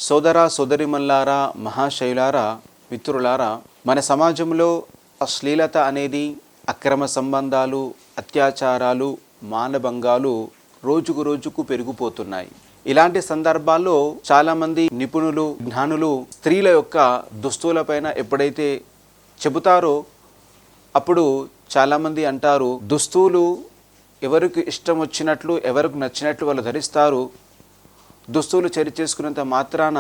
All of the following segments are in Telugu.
సోదర సోదరిమల్లారా, మహాశైలారా, మిత్రులారా, మన సమాజంలో అశ్లీలత అనేది, అక్రమ సంబంధాలు, అత్యాచారాలు, మానభంగాలు రోజుకు రోజుకు పెరిగిపోతున్నాయి. ఇలాంటి సందర్భాల్లో చాలామంది నిపుణులు, జ్ఞానులు స్త్రీల యొక్క దుస్తులపైన ఎప్పుడైతే చెబుతారో అప్పుడు చాలామంది అంటారు, దుస్తులు ఎవరికి ఇష్టం వచ్చినట్లు, ఎవరికి నచ్చినట్లు వాళ్ళు ధరిస్తారు, దుస్తులు చేసుకున్నంత మాత్రాన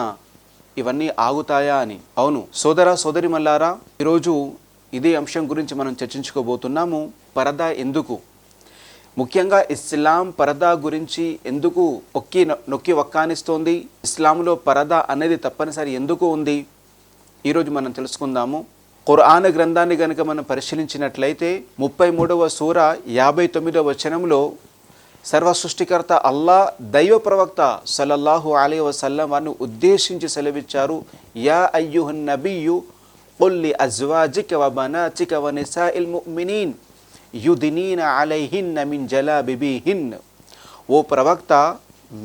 ఇవన్నీ ఆగుతాయా అని. అవును సోదర సోదరిమల్లారా, ఈరోజు ఇదే అంశం గురించి మనం చర్చించుకోబోతున్నాము. పరదా ఎందుకు, ముఖ్యంగా ఇస్లాం పరదా గురించి ఎందుకు నొక్కి వక్కానిస్తోంది, ఇస్లాంలో పరదా అనేది తప్పనిసరి ఎందుకు ఉంది, ఈరోజు మనం తెలుసుకుందాము. ఖురాన్ గ్రంథాన్ని కనుక మనం పరిశీలించినట్లయితే 33వ సూర 59వ వచనంలో సర్వ సృష్టికర్త అల్లా దైవ ప్రవక్త సల్లల్లాహు అలైహి వసల్లం వారిని ఉద్దేశించి సెలవిచ్చారు, యా అయ్యుహన్ నబియ్యు ఖుల్ లి అజ్వాజిక వ బనాతిక వ నిసాఇల్ ముమినీన్ యుదినీన అలైహిన్న మిన్ జలాబిబిహిన్. ఓ ప్రవక్త,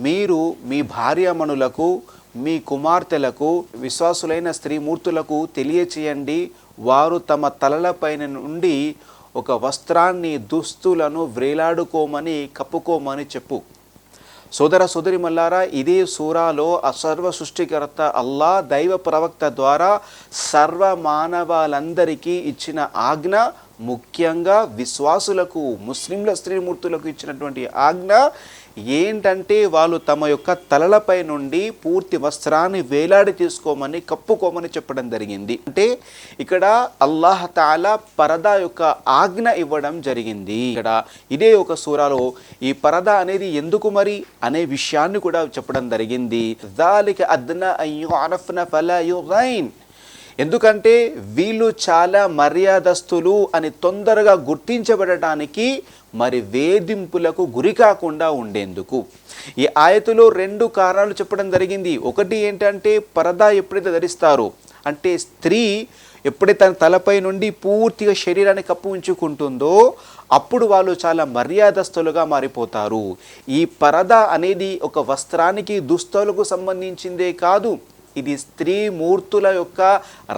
మీరు మీ భార్యామణులకు, మీ కుమార్తెలకు, విశ్వాసులైన స్త్రీమూర్తులకు తెలియచేయండి, వారు తమ తలలపైన నుండి ఒక వస్త్రాన్ని, దుస్తులను వ్రేలాడుకోమని, కప్పుకోమని చెప్పు. సోదర సోదరిమల్లారా, ఇదే సూరాలో సర్వ సృష్టికర్త అల్లా దైవ ప్రవక్త ద్వారా సర్వ మానవాలందరికీ ఇచ్చిన ఆజ్ఞ, ముఖ్యంగా విశ్వాసులకు, ముస్లింల స్త్రీమూర్తులకు ఇచ్చినటువంటి ఆజ్ఞ ఏంటంటే, వాళ్ళు తమ యొక్క తలలపై నుండి పూర్తి వస్త్రాన్ని వేలాడి తీసుకోమని, కప్పుకోమని చెప్పడం జరిగింది. అంటే ఇక్కడ అల్లాహ్ తాలా పరదా యొక్క ఆజ్ఞ ఇవ్వడం జరిగింది. ఇక్కడ ఇదే ఒక సూరాలో ఈ పరదా అనేది ఎందుకు మరి అనే విషయాన్ని కూడా చెప్పడం జరిగింది. ذَلِكَ أَدْنَىٰ أَن يُعْرَفْنَ فَلَا يُؤْذَيْنَ. ఎందుకంటే వీళ్ళు చాలా మర్యాదస్తులు అని తొందరగా గుర్తించబడటానికి, మరి వేధింపులకు గురి కాకుండా ఉండేందుకు. ఈ ఆయతులో 2 కారణాలు చెప్పడం జరిగింది. ఒకటి ఏంటంటే, పరదా ఎప్పుడైతే ధరిస్తారో, అంటే స్త్రీ ఎప్పుడైతే తన తలపై నుండి పూర్తిగా శరీరాన్ని కప్పు ఉంచుకుంటుందో అప్పుడు వాళ్ళు చాలా మర్యాదస్తులుగా మారిపోతారు. ఈ పరదా అనేది ఒక వస్త్రానికి, దుస్తులకు సంబంధించిందే కాదు, ఇది స్త్రీ మూర్తుల యొక్క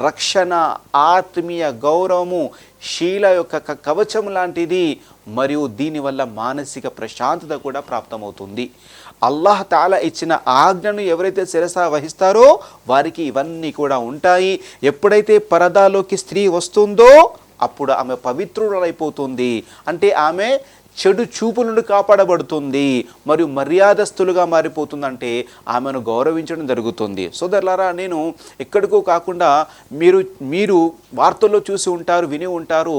రక్షణ, ఆత్మీయ గౌరవము, శీల యొక్క కవచం లాంటిది. మరియు దీనివల్ల మానసిక ప్రశాంతత కూడా ప్రాప్తమవుతుంది. అల్లాహ్ తాలా ఇచ్చిన ఆజ్ఞను ఎవరైతే శిరసా వహిస్తారో వారికి ఇవన్నీ కూడా ఉంటాయి. ఎప్పుడైతే పరదాలోకి స్త్రీ వస్తుందో అప్పుడు ఆమె పవిత్రురాలైపోతుంది. అంటే ఆమె చెడు చూపు నుండి కాపాడబడుతుంది, మరియు మర్యాదస్తులుగా మారిపోతుందంటే ఆమెను గౌరవించడం జరుగుతుంది. సోదరులారా, నేను ఎక్కడికో కాకుండా మీరు వార్తల్లో చూసి ఉంటారు, విని ఉంటారు,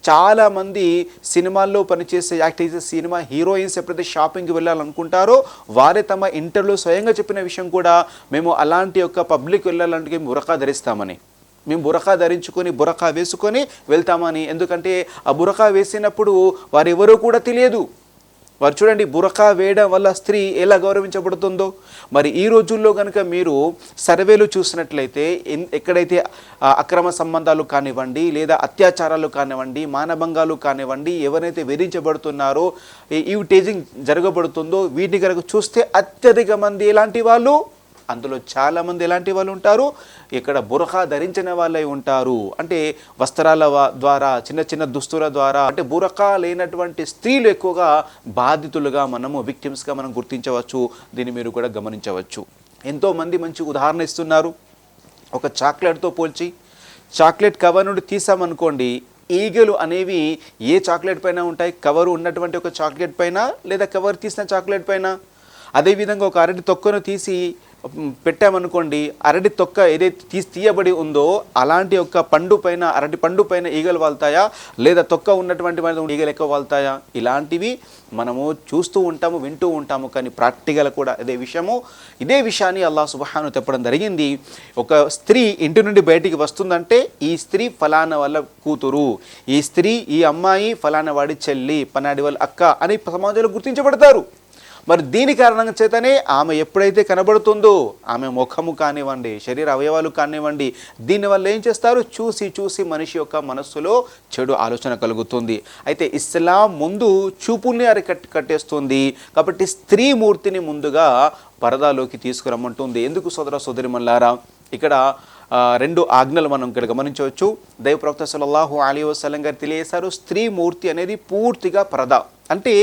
చాలామంది సినిమాల్లో పనిచేసే యాక్టర్స్, సినిమా హీరోయిన్స్ ఎప్పుడైతే షాపింగ్కి వెళ్ళాలనుకుంటారో వారే తమ ఇంటర్వ్యూలో స్వయంగా చెప్పిన విషయం కూడా, మేము అలాంటి యొక్క పబ్లిక్ వెళ్ళాలంటే బురకా ధరిస్తామని, మేము బురకా ధరించుకొని బురకా వేసుకొని వెళ్తామని. ఎందుకంటే ఆ బురకా వేసినప్పుడు వారు ఎవరో కూడా తెలియదు. వారు చూడండి, బురకా వేయడం వల్ల స్త్రీ ఎలా గౌరవించబడుతుందో. మరి ఈ రోజుల్లో కనుక మీరు సర్వేలు చూసినట్లయితే, ఎక్కడైతే అక్రమ సంబంధాలు కానివ్వండి, లేదా అత్యాచారాలు కానివ్వండి, మానభంగాలు కానివ్వండి, ఎవరైతే వేధించబడుతున్నారో, ఈ టేజింగ్ జరగబడుతుందో, వీటిని కనుక చూస్తే అత్యధిక మంది ఎలాంటి వాళ్ళు, అందులో చాలామంది ఎలాంటి వాళ్ళు ఉంటారు, ఇక్కడ బురఖా ధరించిన వాళ్ళై ఉంటారు. అంటే వస్త్రాల ద్వారా, చిన్న చిన్న దుస్తుల ద్వారా, అంటే బురఖా లేనటువంటి స్త్రీలు ఎక్కువగా బాధితులుగా, విక్టిమ్స్గా మనం గుర్తించవచ్చు. దీన్ని మీరు కూడా గమనించవచ్చు. ఎంతోమంది మంచి ఉదాహరణ ఇస్తున్నారు. ఒక చాక్లెట్తో పోల్చి, చాక్లెట్ కవర్ నుండి తీసామనుకోండి, ఈగలు అనేవి ఏ చాక్లెట్ పైన ఉంటాయి, కవరు ఉన్నటువంటి ఒక చాక్లెట్ పైన, లేదా కవర్ తీసిన చాక్లెట్ పైన. అదేవిధంగా ఒక అరటి తొక్కను తీసి పెట్టామనుకోండి, అరటి తొక్క ఏదైతే తీయబడి ఉందో అలాంటి ఒక పండు పైన, అరటి పండు పైన ఈగలు వాళ్తాయా, లేదా తొక్క ఉన్నటువంటి ఈగలు ఎక్కువ వాళ్తాయా? ఇలాంటివి మనము చూస్తూ ఉంటాము, వింటూ ఉంటాము. కానీ ప్రాక్టికల్ కూడా ఇదే విషయాన్ని అల్లాహ్ సుబ్హానహు చెప్పడం జరిగింది. ఒక స్త్రీ ఇంటి నుండి బయటికి వస్తుందంటే, ఈ స్త్రీ ఫలానా వాళ్ళ కూతురు, ఈ స్త్రీ, ఈ అమ్మాయి ఫలానా వాడి చెల్లి, పనాడి వాళ్ళ అక్క అని సమాజంలో గుర్తించబడతారు. మరి దీని కారణం చేతనే ఆమె ఎప్పుడైతే కనబడుతుందో ఆమె ముఖము కానివ్వండి, శరీర అవయవాలు కానివ్వండి, దీనివల్ల ఏం చేస్తారు, చూసి చూసి మనిషి యొక్క మనస్సులో చెడు ఆలోచన కలుగుతుంది. అయితే ఇస్లాం ముందు చూపుల్ని కట్టేస్తుంది. కాబట్టి స్త్రీ మూర్తిని ముందుగా పరదాలోకి తీసుకురమ్మంటుంది. ఎందుకు సోదర సోదరిమల్లారా, ఇక్కడ రెండు ఆజ్ఞలు మనం ఇక్కడ గమనించవచ్చు. దైవ ప్రవక్త సల్లల్లాహు అలైహి వసల్లం గారు తెలియజేశారు, స్త్రీ మూర్తి అనేది పూర్తిగా పరదా. అంటే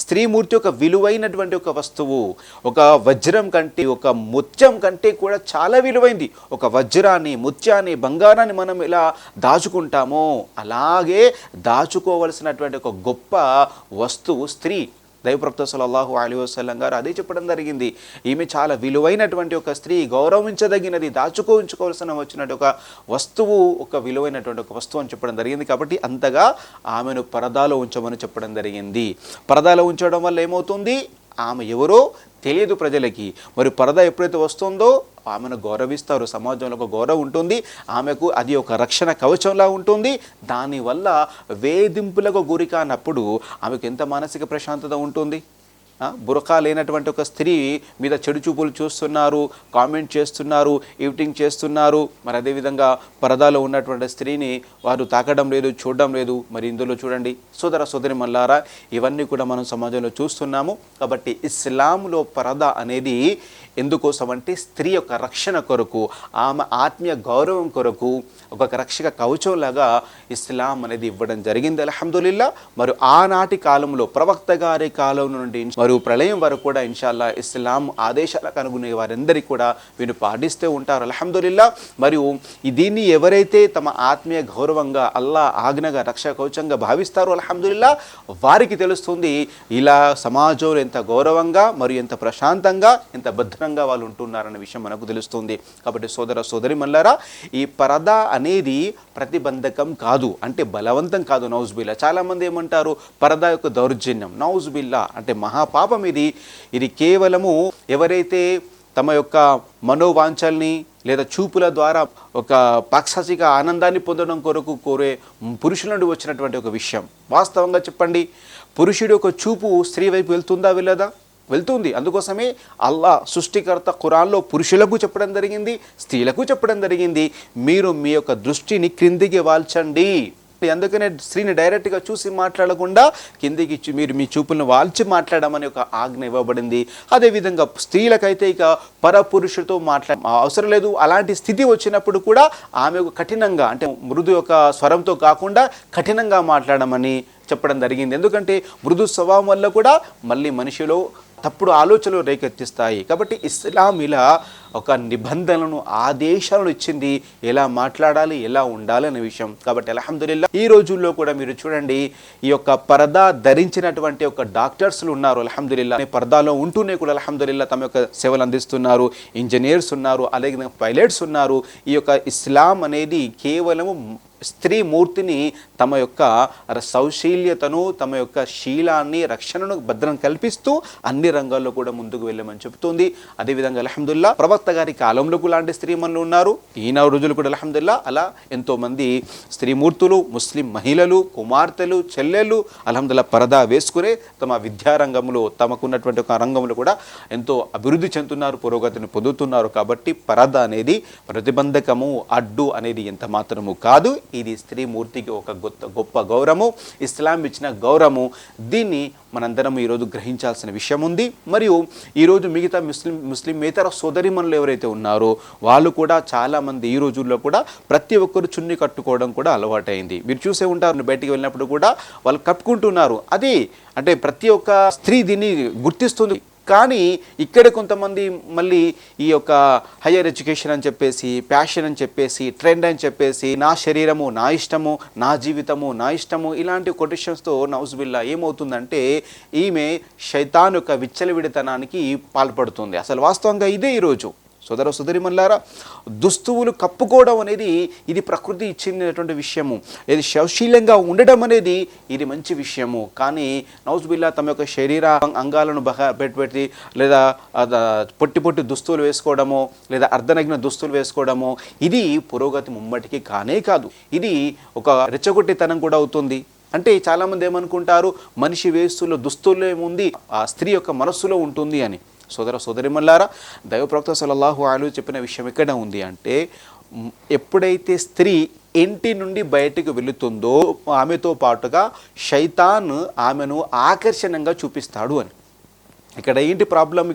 స్త్రీ మూర్తి ఒక విలువైనటువంటి ఒక వస్తువు, ఒక వజ్రం కంటే, ఒక ముత్యం కంటే కూడా చాలా విలువైంది. ఒక వజ్రాన్ని, ముత్యాన్ని, బంగారాన్ని మనం ఇలా దాచుకుంటామో అలాగే దాచుకోవలసినటువంటి ఒక గొప్ప వస్తువు స్త్రీ. దైవప్రవక్త సల్లల్లాహు అలైహి వసల్లం గారు అదే చెప్పడం జరిగింది. ఈమె చాలా విలువైనటువంటి ఒక స్త్రీ, గౌరవించదగినది, దాచుకోవలసిన వచ్చినట్టు ఒక వస్తువు, ఒక విలువైనటువంటి ఒక వస్తువు అని చెప్పడం జరిగింది. కాబట్టి అంతగా ఆమెను పరదాలో ఉంచమని చెప్పడం జరిగింది. పరదాలో ఉంచడం వల్ల ఏమవుతుంది, ఆమె ఎవరో తెలియదు ప్రజలకి. మరి పరద ఎప్పుడైతే వస్తుందో ఆమెను గౌరవిస్తారు, సమాజంలో ఒక గౌరవం ఉంటుంది, ఆమెకు అది ఒక రక్షణ కవచంలా ఉంటుంది. దానివల్ల వేధింపులకు గురి కానప్పుడు ఆమెకు ఎంత మానసిక ప్రశాంతత ఉంటుంది. బురకా లేనటువంటి ఒక స్త్రీ మీద చెడు చూపులు చూస్తున్నారు, కామెంట్ చేస్తున్నారు, ఈవిటింగ్ చేస్తున్నారు. మరి అదేవిధంగా పరదాలో ఉన్నటువంటి స్త్రీని వారు తాకడం లేదు, చూడడం లేదు. మరి ఇందులో చూడండి సోదర సోదరి మల్లారా, ఇవన్నీ కూడా మనం సమాజంలో చూస్తున్నాము. కాబట్టి ఇస్లాంలో పరదా అనేది ఎందుకోసం అంటే స్త్రీ యొక్క రక్షణ కొరకు, ఆమె ఆత్మీయ గౌరవం కొరకు ఒక రక్షక కవచంలాగా ఇస్లాం అనేది ఇవ్వడం జరిగింది. అల్హమ్దులిల్లా. మరి ఆనాటి కాలంలో ప్రవక్త గారి కాలం నుండి మరియు ప్రళయం వరకు కూడా ఇన్షాల్లా ఇస్లాం ఆదేశాలకు అనుగుణ వారందరికీ కూడా వీరు పాటిస్తూ ఉంటారు. అల్హమ్దులిల్లా. మరియు దీన్ని ఎవరైతే తమ ఆత్మీయ గౌరవంగా, అల్లా ఆజ్ఞగా, రక్షక కవచంగా భావిస్తారో అల్హమ్దులిల్లా, వారికి తెలుస్తుంది ఇలా సమాజంలో ఎంత గౌరవంగా మరియు ఎంత ప్రశాంతంగా, ఎంత భద్రంగా వాళ్ళు ఉంటున్నారన్న విషయం మనకు తెలుస్తుంది. కాబట్టి సోదర సోదరి మల్లారా, ఈ పరదా అనేది ప్రతిబంధకం కాదు, అంటే బలవంతం కాదు. నౌజుబిల్లా. చాలామంది ఏమంటారు, పరదా యొక్క దౌర్జన్యం, నౌజుబిల్లా, అంటే మహాపాపం ఇది. ఇది కేవలము ఎవరైతే తమ యొక్క మనోవాంఛల్ని లేదా చూపుల ద్వారా ఒక పాక్షిక ఆనందాన్ని పొందడం కొరకు కోరే పురుషుల నుండి వచ్చినటువంటి ఒక విషయం. వాస్తవంగా చెప్పండి, పురుషుడి యొక్క చూపు స్త్రీ వైపు వెళ్తుందా, వెళ్ళదా? వెళ్తుంది. అందుకోసమే అల్లా సృష్టికర్త ఖురాన్లో పురుషులకు చెప్పడం జరిగింది, స్త్రీలకు చెప్పడం జరిగింది, మీరు మీ యొక్క దృష్టిని క్రిందికి వాల్చండి. అందుకనే స్త్రీని డైరెక్ట్గా చూసి మాట్లాడకుండా కిందికి మీరు మీ చూపులను వాల్చి మాట్లాడమని ఒక ఆజ్ఞ ఇవ్వబడింది. అదేవిధంగా స్త్రీలకైతే ఇక పరపురుషుడితో అవసరం లేదు. అలాంటి స్థితి వచ్చినప్పుడు కూడా ఆమె కఠినంగా, అంటే మృదు యొక్క స్వరంతో కాకుండా కఠినంగా మాట్లాడమని చెప్పడం జరిగింది. ఎందుకంటే మృదు స్వభావం వల్ల కూడా మళ్ళీ మనిషిలో తప్పుడు ఆలోచనలు రేకెత్తిస్తాయి. కాబట్టి ఇస్లాం ఇలా ఒక నిబంధనలను, ఆదేశాలను ఇచ్చింది, ఎలా మాట్లాడాలి, ఎలా ఉండాలి అనే విషయం. కాబట్టి అల్హమ్దులిల్లా ఈ రోజుల్లో కూడా మీరు చూడండి, ఈ యొక్క పరదా ధరించినటువంటి ఒక డాక్టర్స్లు ఉన్నారు. అల్హమ్దులిల్లా. పరదాలో ఉంటూనే కూడా అల్హమ్దులిల్లా తమ యొక్క సేవలు అందిస్తున్నారు. ఇంజనీర్స్ ఉన్నారు, అలాగే పైలట్స్ ఉన్నారు. ఈ యొక్క ఇస్లాం అనేది కేవలము స్త్రీ మూర్తిని తమ యొక్క సౌశీల్యతను, తమ యొక్క శీలాన్ని, రక్షణను భద్రం కల్పిస్తూ అన్ని రంగాల్లో కూడా ముందుకు వెళ్ళమని చెబుతుంది. అదేవిధంగా అల్హమ్దులిల్లా ప్రవక్త గారి కాలంలో లాంటి స్త్రీమణులు ఉన్నారు. ఈనాడు రోజులు కూడా అల్హమ్దులిల్లా అలా ఎంతోమంది స్త్రీమూర్తులు, ముస్లిం మహిళలు, కుమార్తెలు, చెల్లెళ్ళు అల్హమ్దులిల్లా పరదా వేసుకునే తమ విద్యారంగంలో, తమకున్నటువంటి ఒక రంగంలో కూడా ఎంతో అభివృద్ధి చెందుతున్నారు, పురోగతిని పొందుతున్నారు. కాబట్టి పరదా అనేది ప్రతిబంధకము, అడ్డు అనేది ఎంత మాత్రము కాదు. ఇది స్త్రీ మూర్తికి ఒక గొప్ప గౌరవము, ఇస్లాం ఇచ్చిన గౌరవము. దీన్ని మనందరం ఈరోజు గ్రహించాల్సిన విషయం ఉంది. మరియు ఈరోజు మిగతా ముస్లిమేతర సోదరిమణులు ఎవరైతే ఉన్నారో వాళ్ళు కూడా చాలామంది ఈ రోజుల్లో కూడా ప్రతి ఒక్కరు చున్ని కట్టుకోవడం కూడా అలవాటైంది. మీరు చూసే ఉంటారు, బయటికి వెళ్ళినప్పుడు కూడా వాళ్ళు కట్టుకుంటున్నారు. అది అంటే ప్రతి ఒక్క స్త్రీ దీన్ని గుర్తిస్తుంది. కానీ ఇక్కడ కొంతమంది మళ్ళీ ఈ యొక్క హయ్యర్ ఎడ్యుకేషన్ అని చెప్పేసి, ప్యాషన్ అని చెప్పేసి, ట్రెండ్ అని చెప్పేసి, నా శరీరము నా ఇష్టము, నా జీవితము నా ఇష్టము, ఇలాంటి కొటేషన్స్తో నౌజుబిల్లా ఏమవుతుందంటే ఈమె శైతాన్ యొక్క విచ్చలవిడితనానికి పాల్పడుతుంది. అసలు వాస్తవంగా ఇదే ఈరోజు సోదర సోదరిమల్లారా, దుస్తువులు కప్పుకోవడం అనేది ఇది ప్రకృతి ఇచ్చినటువంటి విషయము. ఇది సౌశీల్యంగా ఉండడం అనేది ఇది మంచి విషయము. కానీ నౌజుబిల్లా తమ యొక్క శరీర అంగాలను పెట్టి లేదా పొట్టి పొట్టి దుస్తులు వేసుకోవడము, లేదా అర్ధనగ్న దుస్తులు వేసుకోవడము, ఇది పురోగతి ముమ్మటికి కానే కాదు. ఇది ఒక రెచ్చగొట్టితనం కూడా అవుతుంది. అంటే చాలామంది ఏమనుకుంటారు, మనిషి వేస్తుల్లో దుస్తుల్లో ఏముంది, ఆ స్త్రీ యొక్క మనస్సులో ఉంటుంది అని. సోదరిమల్లారా, దైవ ప్రవక్త సల్లల్లాహు అలైహి చెప్పిన విషయం ఎక్కడ ఉంది అంటే, ఎప్పుడైతే స్త్రీ ఇంటి నుండి బయటకు వెళుతుందో ఆమెతో పాటుగా శైతాన్ ఆమెను ఆకర్షణంగా చూపిస్తాడు అని. ఇక్కడ ఏంటి ప్రాబ్లం,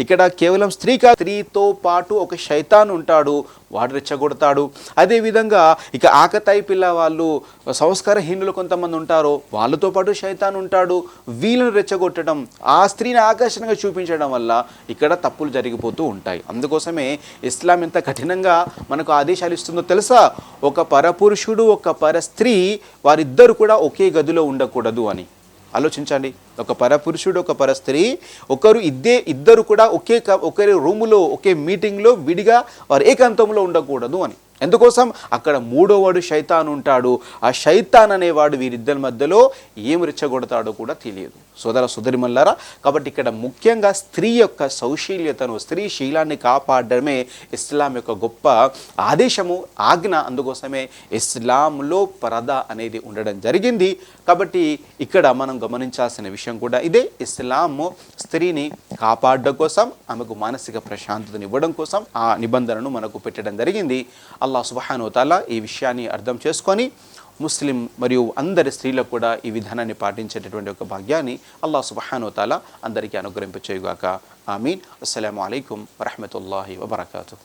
ఇక్కడ కేవలం స్త్రీతో పాటు ఒక శైతాన్ ఉంటాడు, వాడు రెచ్చగొడతాడు. అదేవిధంగా ఇక ఆకతాయి పిల్ల వాళ్ళు, సంస్కారహీనులు కొంతమంది ఉంటారో వాళ్ళతో పాటు శైతాన్ ఉంటాడు, వీళ్ళను రెచ్చగొట్టడం, ఆ స్త్రీని ఆకర్షణగా చూపించడం వల్ల ఇక్కడ తప్పులు జరిగిపోతూ ఉంటాయి. అందుకోసమే ఇస్లాం ఎంత కఠినంగా మనకు ఆదేశాలు ఇస్తుందో తెలుసా, ఒక పరపురుషుడు ఒక పర స్త్రీ వారిద్దరు కూడా ఒకే గదిలో ఉండకూడదు అని. ఆలోచించండి, ఒక పరపురుషుడు ఒక పర స్త్రీ ఇద్దరు కూడా ఒకరి రూములో ఒకే మీటింగ్లో విడిగా వారు ఏకాంతంలో ఉండకూడదు అని. ఎందుకోసం, అక్కడ మూడోవాడు శైతాన్ ఉంటాడు. ఆ శైతాన్ అనేవాడు వీరిద్దరి మధ్యలో ఏం రెచ్చగొడతాడో కూడా తెలియదు. సోదరిమల్లారా, కాబట్టి ఇక్కడ ముఖ్యంగా స్త్రీ యొక్క సౌశీల్యతను, స్త్రీ శీలాన్ని కాపాడడమే ఇస్లాం యొక్క గొప్ప ఆదేశము, ఆజ్ఞ. అందుకోసమే ఇస్లాంలో పరదా అనేది ఉండడం జరిగింది. కాబట్టి ఇక్కడ మనం గమనించాల్సిన విషయం కూడా ఇదే. ఇస్లాము స్త్రీని కాపాడడం కోసం, ఆమెకు మానసిక ప్రశాంతతను ఇవ్వడం కోసం ఆ నిబంధనను మనకు పెట్టడం జరిగింది. అల్లాహ్ సుబ్హానహు వ తఆలా ఈ విషయాన్ని అర్థం చేసుకొని ముస్లిం మరియు అందరి స్త్రీలకు కూడా ఈ విధానాన్ని పాటించేటటువంటి ఒక భాగ్యాన్ని అల్లాహ్ సుబ్హానహు వ తఆలా అందరికీ అనుగ్రహింపచేయుగాక. ఆమీన్. అస్సలాము అలైకుం వరహ్మతుల్లాహి వబరకాతుహు.